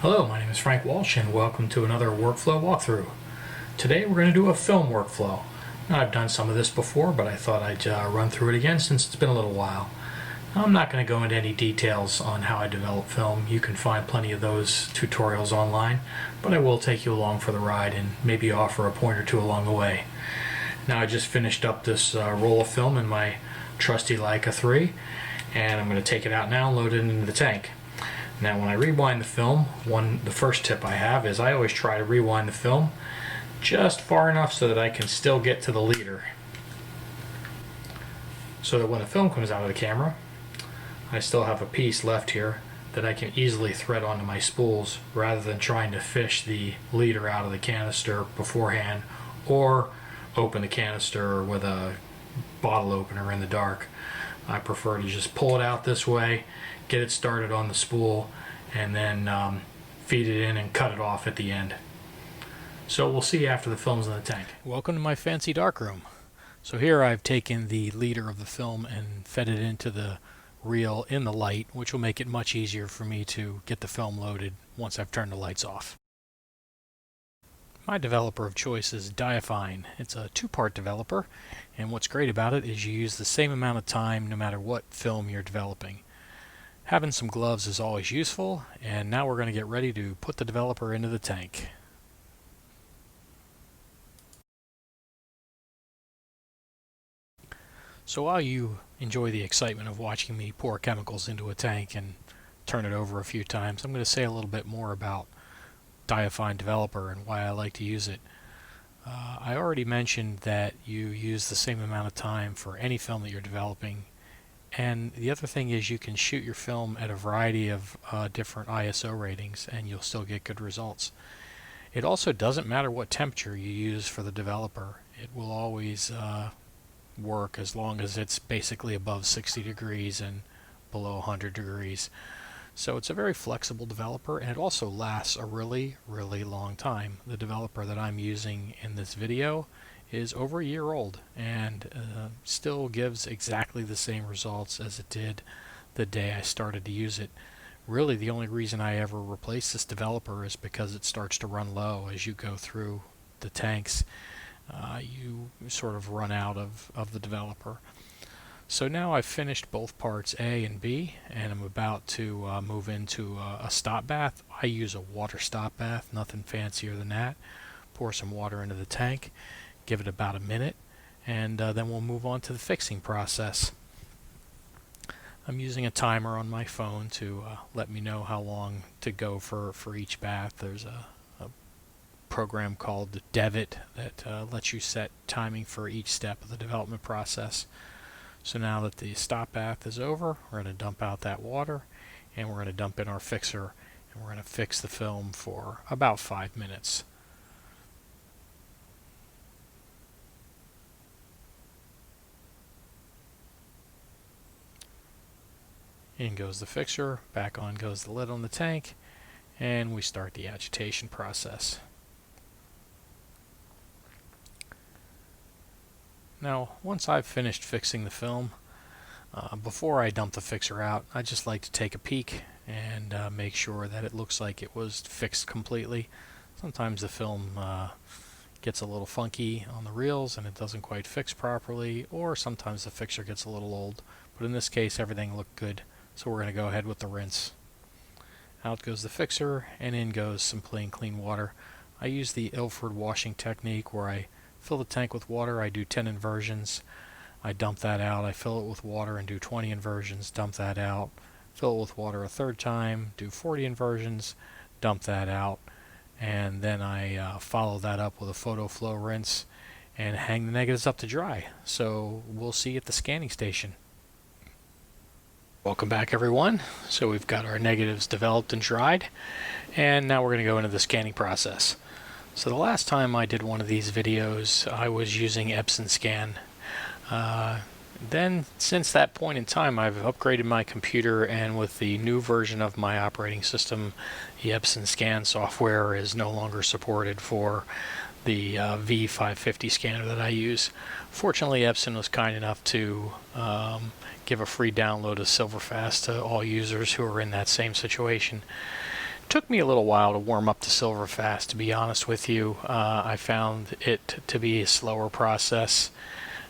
Hello, my name is Frank Walsh and welcome to another workflow walkthrough. Today we're going to do a film workflow. Now, I've done some of this before, but I thought I'd run through it again since it's been a little while. I'm not going to go into any details on how I develop film. You can find plenty of those tutorials online, but I will take you along for the ride and maybe offer a point or two along the way. Now, I just finished up this roll of film in my trusty Leica 3, and I'm going to take it out now and load it into the tank. Now, when I rewind the film, the first tip I have is I always try to rewind the film just far enough so that I can still get to the leader. So that when the film comes out of the camera, I still have a piece left here that I can easily thread onto my spools rather than trying to fish the leader out of the canister beforehand or open the canister with a bottle opener in the dark. I prefer to just pull it out this way, get it started on the spool, and then feed it in and cut it off at the end. So we'll see after the film's in the tank. Welcome to my fancy darkroom. So here I've taken the leader of the film and fed it into the reel in the light, which will make it much easier for me to get the film loaded once I've turned the lights off. My developer of choice is Diaphyne. It's a two-part developer, and what's great about it is you use the same amount of time no matter what film you're developing. Having some gloves is always useful, and now we're going to get ready to put the developer into the tank. So while you enjoy the excitement of watching me pour chemicals into a tank and turn it over a few times, I'm going to say a little bit more about Diaphyne Developer and why I like to use it. I already mentioned that you use the same amount of time for any film that you're developing, and the other thing is you can shoot your film at a variety of different ISO ratings and you'll still get good results. It also doesn't matter what temperature you use for the developer. It will always work as long as it's basically above 60 degrees and below 100 degrees. So it's a very flexible developer, and it also lasts a really long time. The developer that I'm using in this video is over a year old and still gives exactly the same results as it did the day I started to use it. Really, the only reason I ever replace this developer is because it starts to run low as you go through the tanks. You sort of run out of the developer. So now I've finished both parts A and B, and I'm about to move into a stop bath. I use a water stop bath, nothing fancier than that. Pour some water into the tank, give it about a minute, and then we'll move on to the fixing process. I'm using a timer on my phone to let me know how long to go for each bath. There's a program called Devit that lets you set timing for each step of the development process. So now that the stop bath is over, we're going to dump out that water and we're going to dump in our fixer, and we're going to fix the film for about 5 minutes. In goes the fixer, back on goes the lid on the tank, and we start the agitation process. Now, once I've finished fixing the film, before I dump the fixer out, I just like to take a peek and make sure that it looks like it was fixed completely. Sometimes the film gets a little funky on the reels and it doesn't quite fix properly, or sometimes the fixer gets a little old, but in this case everything looked good, so we're going to go ahead with the rinse. Out goes the fixer and in goes some plain clean water. I use the Ilford washing technique where I fill the tank with water, I do 10 inversions, I dump that out, I fill it with water and do 20 inversions, dump that out, fill it with water a third time, do 40 inversions, dump that out, and then I follow that up with a photo flow rinse and hang the negatives up to dry. So we'll see you at the scanning station. Welcome back, everyone. So we've got our negatives developed and dried, and now we're going to go into the scanning process. So the last time I did one of these videos, I was using Epson Scan. Then, since that point in time, I've upgraded my computer, and with the new version of my operating system, the Epson Scan software is no longer supported for the V550 scanner that I use. Fortunately, Epson was kind enough to give a free download of Silverfast to all users who are in that same situation. Took me a little while to warm up to Silverfast, to be honest with you. I found it to be a slower process,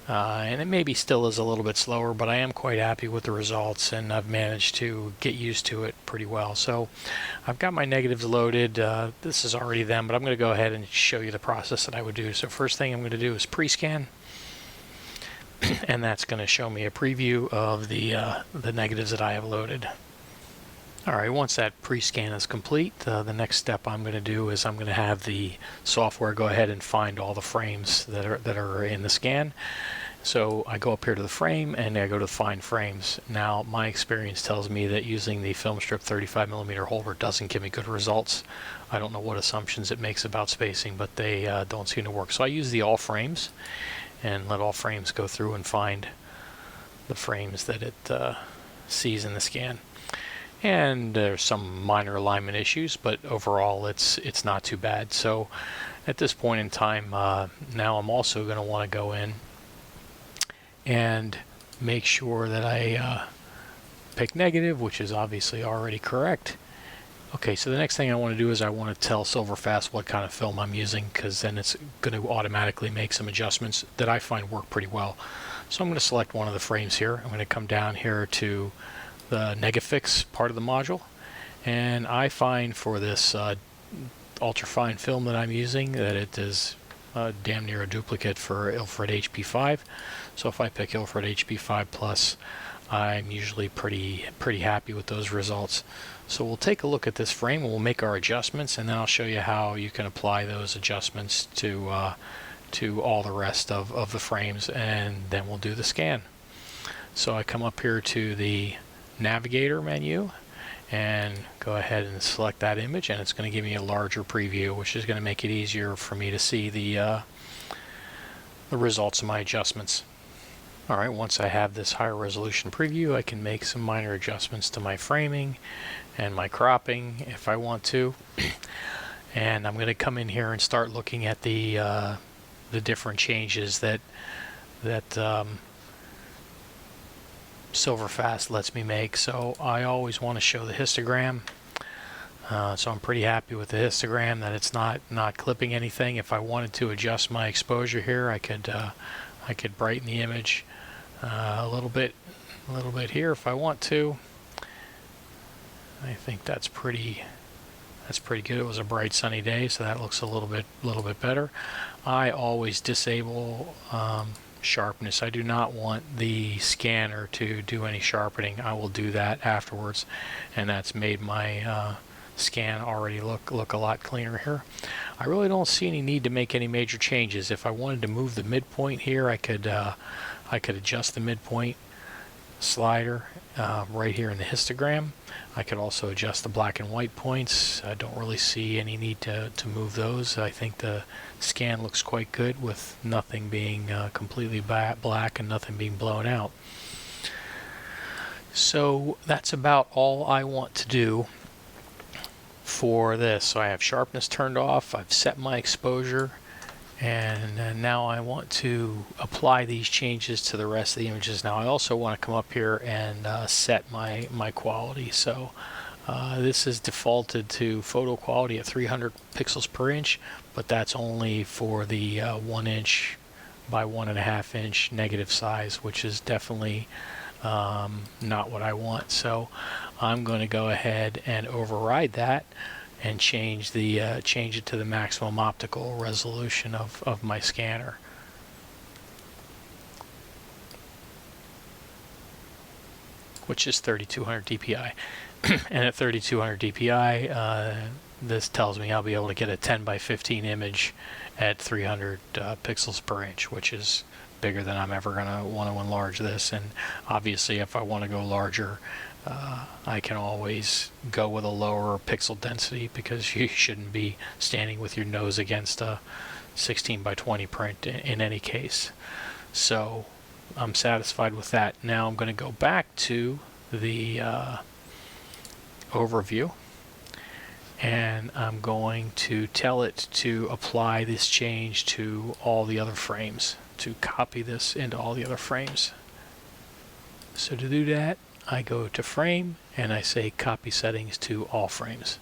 and it maybe still is a little bit slower, but I am quite happy with the results, and I've managed to get used to it pretty well. So I've got my negatives loaded. This is already them, but I'm going to go ahead and show you the process that I would do. So first thing I'm going to do is pre-scan, and that's going to show me a preview of the negatives that I have loaded. Alright, once that pre-scan is complete, the next step I'm going to do is I'm going to have the software go ahead and find all the frames that are in the scan. So I go up here to the frame and I go to find frames. Now my experience tells me that using the film strip 35mm holder doesn't give me good results. I don't know what assumptions it makes about spacing, but they don't seem to work. So I use the all frames and let all frames go through and find the frames that it sees in the scan. And there's some minor alignment issues, but overall it's not too bad. So at this point in time, now I'm also going to want to go in and make sure that I pick negative, which is obviously already correct. Okay, so the next thing I want to do is I want to tell Silverfast what kind of film I'm using, because then it's going to automatically make some adjustments that I find work pretty well. So I'm going to select one of the frames here. I'm going to come down here to the Negafix part of the module, and I find for this ultrafine film that I'm using that it is damn near a duplicate for Ilford HP5. So if I pick Ilford HP5 Plus, I'm usually pretty happy with those results. So we'll take a look at this frame and we'll make our adjustments, and then I'll show you how you can apply those adjustments to all the rest of the frames, and then we'll do the scan. So I come up here to the Navigator menu and go ahead and select that image, and it's going to give me a larger preview, which is going to make it easier for me to see the results of my adjustments. Alright, once I have this higher resolution preview, I can make some minor adjustments to my framing and my cropping if I want to. And I'm going to come in here and start looking at the different changes that Silverfast lets me make. So I always want to show the histogram. So I'm pretty happy with the histogram that it's not clipping anything. If I wanted to adjust my exposure here, I could brighten the image a little bit here if I want to. I think that's pretty good. It was a bright sunny day, so that looks a little bit better. I always disable sharpness. I do not want the scanner to do any sharpening. I will do that afterwards, and that's made my scan already look a lot cleaner here. I really don't see any need to make any major changes. If I wanted to move the midpoint here, I could adjust the midpoint slider right here in the histogram. I could also adjust the black and white points. I don't really see any need to move those. I think the scan looks quite good with nothing being completely black and nothing being blown out. So that's about all I want to do for this. So I have sharpness turned off, I've set my exposure, and now I want to apply these changes to the rest of the images. Now I also want to come up here and set my quality. So this is defaulted to photo quality at 300 pixels per inch, but that's only for the 1 inch by 1.5 inch negative size, which is definitely not what I want. So I'm going to go ahead and override that and change it to the maximum optical resolution of my scanner. Which is 3200 dpi. And at 3200 dpi, this tells me I'll be able to get a 10 by 15 image at 300 pixels per inch, which is bigger than I'm ever going to want to enlarge this. And obviously if I want to go larger, I can always go with a lower pixel density, because you shouldn't be standing with your nose against a 16 by 20 print in any case. So I'm satisfied with that. Now I'm going to go back to the overview, and I'm going to tell it to apply this change to all the other frames, to copy this into all the other frames. So to do that, I go to frame and I say copy settings to all frames.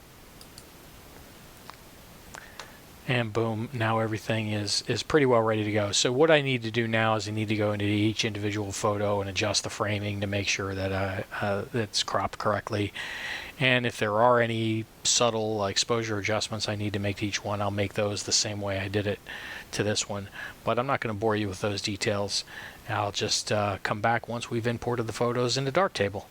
And boom, now everything is pretty well ready to go. So what I need to do now is I need to go into each individual photo and adjust the framing to make sure that it's cropped correctly. And if there are any subtle exposure adjustments I need to make to each one, I'll make those the same way I did it to this one. But I'm not going to bore you with those details. I'll just come back once we've imported the photos into Darktable.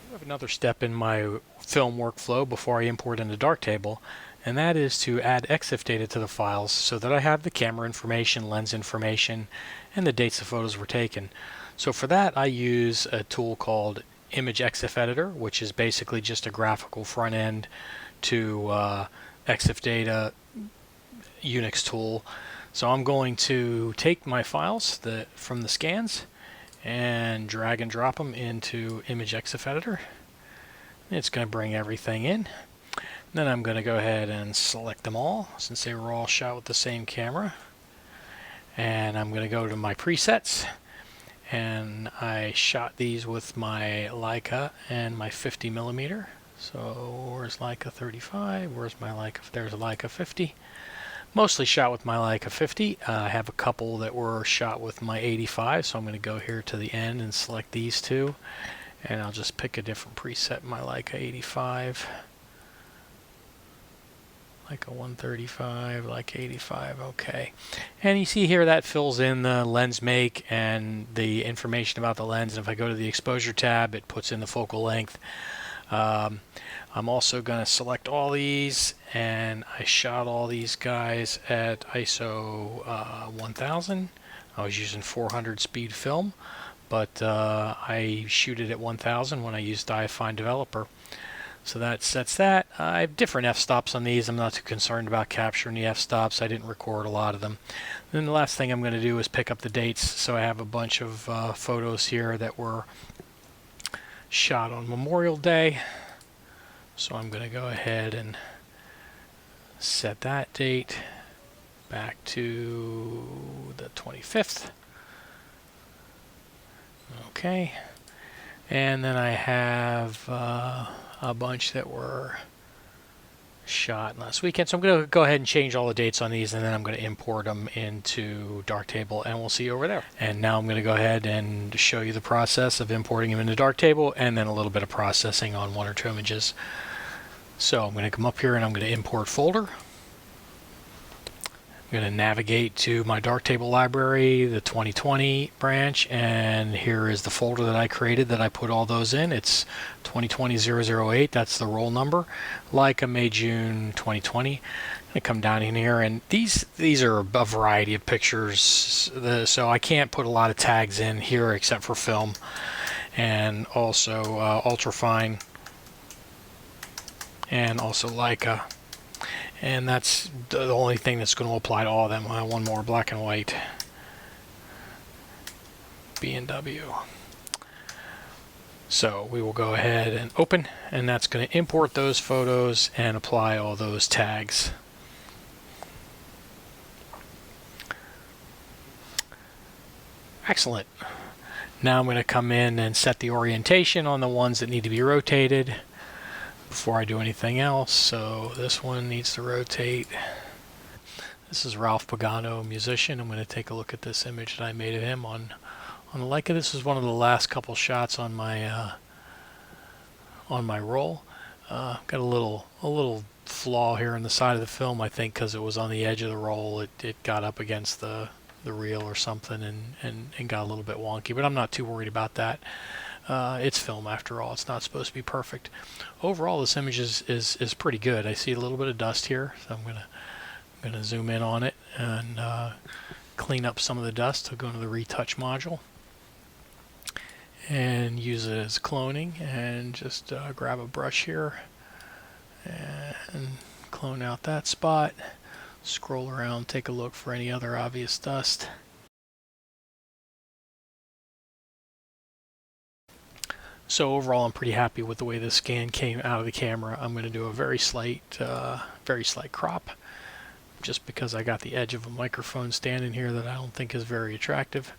I have another step in my film workflow before I import into Darktable, and that is to add Exif Data to the files so that I have the camera information, lens information, and the dates the photos were taken. So for that, I use a tool called Imagexf Editor, which is basically just a graphical front end to Exif Data Unix tool. So I'm going to take my files from the scans and drag and drop them into Imagexf Editor. It's going to bring everything in. Then I'm going to go ahead and select them all since they were all shot with the same camera. And I'm going to go to my presets, and I shot these with my Leica and my 50mm. So where's Leica 35? Where's my Leica? There's a Leica 50. Mostly shot with my Leica 50. I have a couple that were shot with my 85, so I'm going to go here to the end and select these two. And I'll just pick a different preset, my Leica 85. Leica 135, Leica 85, okay. And you see here that fills in the lens make and the information about the lens. And if I go to the exposure tab, it puts in the focal length. I'm also going to select all these, and I shot all these guys at ISO 1000. I was using 400 speed film, but I shoot it at 1000 when I use Diaphyne Developer. So that sets that. I have different f-stops on these. I'm not too concerned about capturing the f-stops. I didn't record a lot of them. Then the last thing I'm going to do is pick up the dates. So I have a bunch of photos here that were shot on Memorial Day. So I'm going to go ahead and set that date back to the 25th. Okay. And then I have a bunch that were shot last weekend. So I'm going to go ahead and change all the dates on these, and then I'm going to import them into Darktable, and we'll see you over there. And now I'm going to go ahead and show you the process of importing them into Darktable, and then a little bit of processing on one or two images. So I'm going to come up here and I'm going to import folder. I'm going to navigate to my Darktable library, the 2020 branch, and here is the folder that I created that I put all those in. It's 2020-008, that's the roll number. Leica May June 2020. I'm going to come down in here, and these are a variety of pictures, so I can't put a lot of tags in here except for film, and also ultrafine, and also Leica. And that's the only thing that's going to apply to all of them. One more, black and white. B&W. So we will go ahead and open, and that's going to import those photos and apply all those tags. Excellent. Now I'm going to come in and set the orientation on the ones that need to be rotated before I do anything else. So this one needs to rotate. This is Ralph Pagano, musician. I'm going to take a look at this image that I made of him on the Leica. This is one of the last couple shots on my roll. Got a little flaw here in the side of the film, I think, because it was on the edge of the roll. It got up against the reel or something and got a little bit wonky, but I'm not too worried about that. It's film after all. It's not supposed to be perfect. Overall, this image is pretty good. I see a little bit of dust here, so I'm gonna zoom in on it and clean up some of the dust. I'll go into the retouch module and use it as cloning, and just grab a brush here and clone out that spot. Scroll around, take a look for any other obvious dust. So overall, I'm pretty happy with the way this scan came out of the camera. I'm going to do a very slight crop, just because I got the edge of a microphone stand in here that I don't think is very attractive.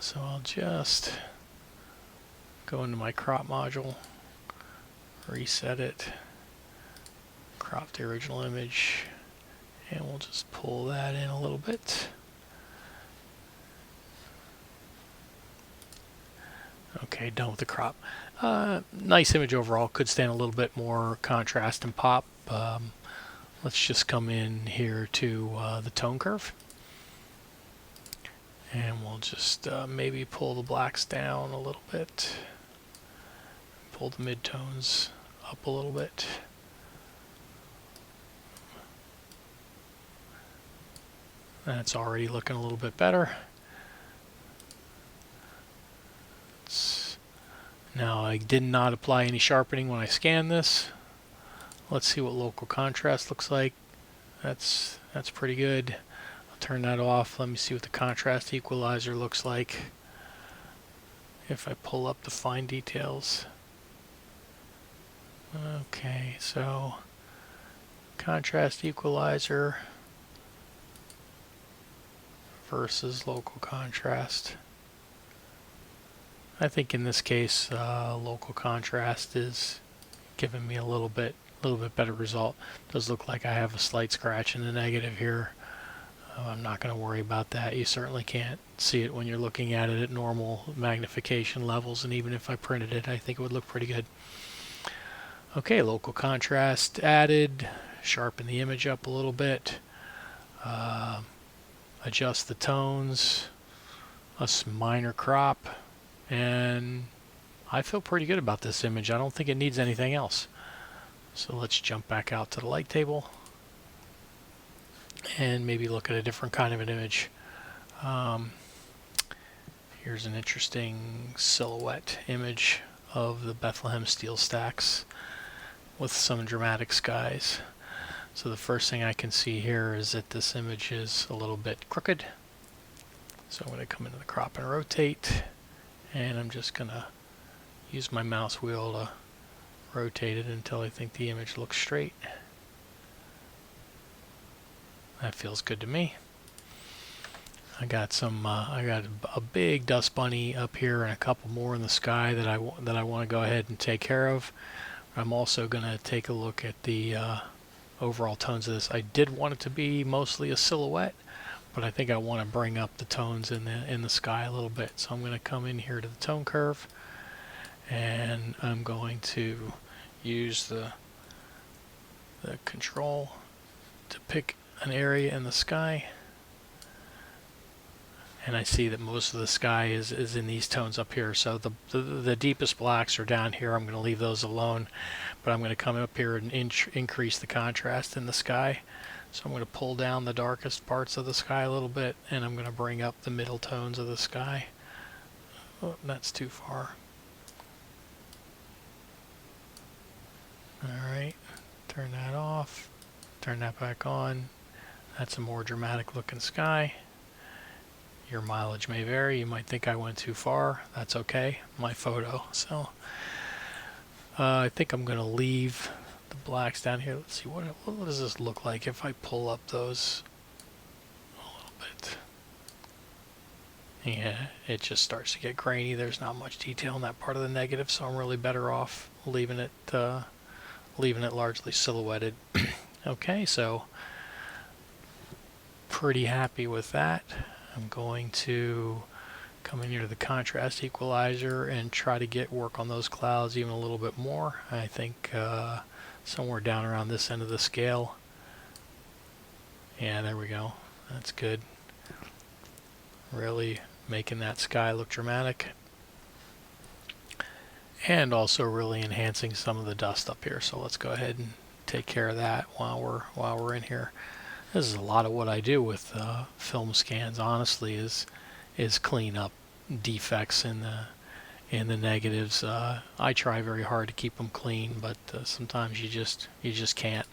So I'll just go into my crop module, reset it, crop the original image, And we'll just pull that in a little bit. Okay, done with the crop. Nice image overall. Could stand a little bit more contrast and pop. Let's just come in here to the tone curve. And we'll just maybe pull the blacks down a little bit. Pull the midtones up a little bit. That's already looking a little bit better. Now I did not apply any sharpening when I scanned this. Let's see what local contrast looks like. That's pretty good. I'll turn that off. Let me see what the contrast equalizer looks like. If I pull up the fine details. Okay, so contrast equalizer versus local contrast. I think in this case, local contrast is giving me a little bit better result. Does look like I have a slight scratch in the negative here. I'm not going to worry about that. You certainly can't see it when you're looking at it at normal magnification levels, and even if I printed it, I think it would look pretty good. Okay, local contrast added. Sharpen the image up a little bit. Adjust the tones. A minor crop. And I feel pretty good about this image. I don't think it needs anything else. So let's jump back out to the light table and maybe look at a different kind of an image. Here's an interesting silhouette image of the Bethlehem steel stacks with some dramatic skies. So the first thing I can see here is that this image is a little bit crooked. So I'm going to come into the crop and rotate, and I'm just going to use my mouse wheel to rotate it until I think the image looks straight. That feels good to me. I got a big dust bunny up here and a couple more in the sky that I want to go ahead and take care of. I'm also going to take a look at the overall tones of this. I did want it to be mostly a silhouette, but I think I want to bring up the tones in the sky a little bit. So I'm going to come in here to the tone curve, and I'm going to use the control to pick an area in the sky. And I see that most of the sky is in these tones up here. So the deepest blacks are down here. I'm going to leave those alone, but I'm going to come up here and increase the contrast in the sky. So I'm going to pull down the darkest parts of the sky a little bit, and I'm going to bring up the middle tones of the sky. Oh, that's too far. Alright, turn that off, turn that back on. That's a more dramatic looking sky. Your mileage may vary. You might think I went too far. That's okay. My photo. So I think I'm going to leave the blacks down here. Let's see, what does this look like if I pull up those a little bit. Yeah, it just starts to get grainy. There's not much detail in that part of the negative, so I'm really better off leaving it largely silhouetted. Okay, so pretty happy with that. I'm going to come in here to the contrast equalizer and try to work on those clouds even a little bit more. I think somewhere down around this end of the scale. Yeah, there we go. That's good. Really making that sky look dramatic. And also really enhancing some of the dust up here. So let's go ahead and take care of that while we're in here. This is a lot of what I do with film scans, honestly, is clean up defects in the negatives. I try very hard to keep them clean, but sometimes you just can't.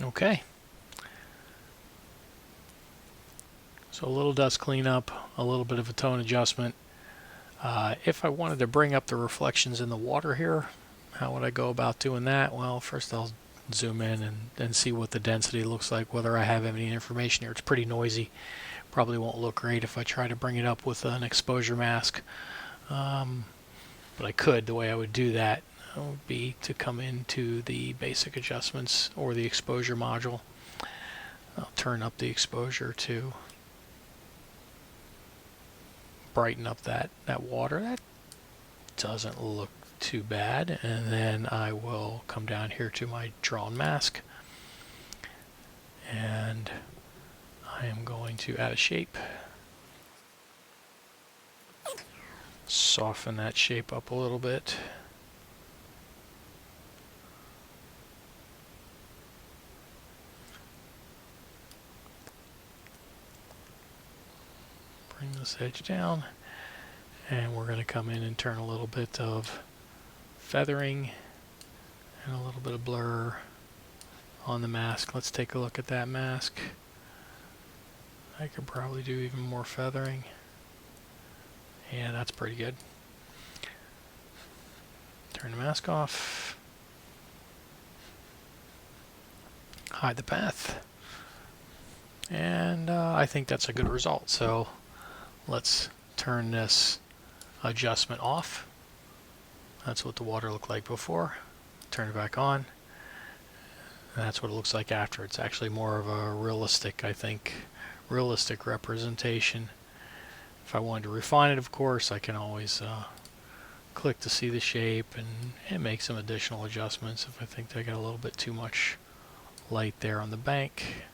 Okay. So a little dust cleanup, a little bit of a tone adjustment. If I wanted to bring up the reflections in the water here, how would I go about doing that? Well, first I'll zoom in and see what the density looks like, whether I have any information here. It's pretty noisy. Probably won't look great if I try to bring it up with an exposure mask. But I could. The way I would do that would be to come into the basic adjustments or the exposure module. I'll turn up the exposure to brighten up that water. That doesn't look too bad. And then I will come down here to my drawn mask, and I am going to add a shape. Soften that shape up a little bit. Bring this edge down, and we're going to come in and turn a little bit of feathering and a little bit of blur on the mask. Let's take a look at that mask. I could probably do even more feathering. Yeah, that's pretty good. Turn the mask off. Hide the path. And I think that's a good result. So let's turn this adjustment off. That's what the water looked like before. Turn it back on. And that's what it looks like after. It's actually more of a realistic, I think, realistic representation. If I wanted to refine it, of course, I can always click to see the shape and make some additional adjustments if I think I got a little bit too much light there on the bank.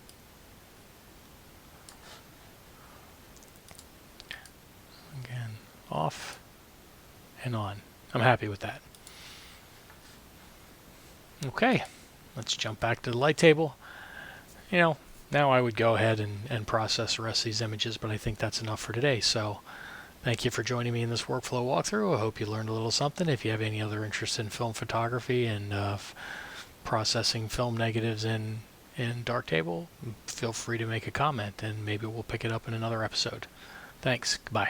Again, off and on. I'm happy with that. Okay, let's jump back to the light table. You know, now I would go ahead and process the rest of these images, but I think that's enough for today. So thank you for joining me in this workflow walkthrough. I hope you learned a little something. If you have any other interest in film photography and processing film negatives in Darktable, feel free to make a comment and maybe we'll pick it up in another episode. Thanks. Goodbye.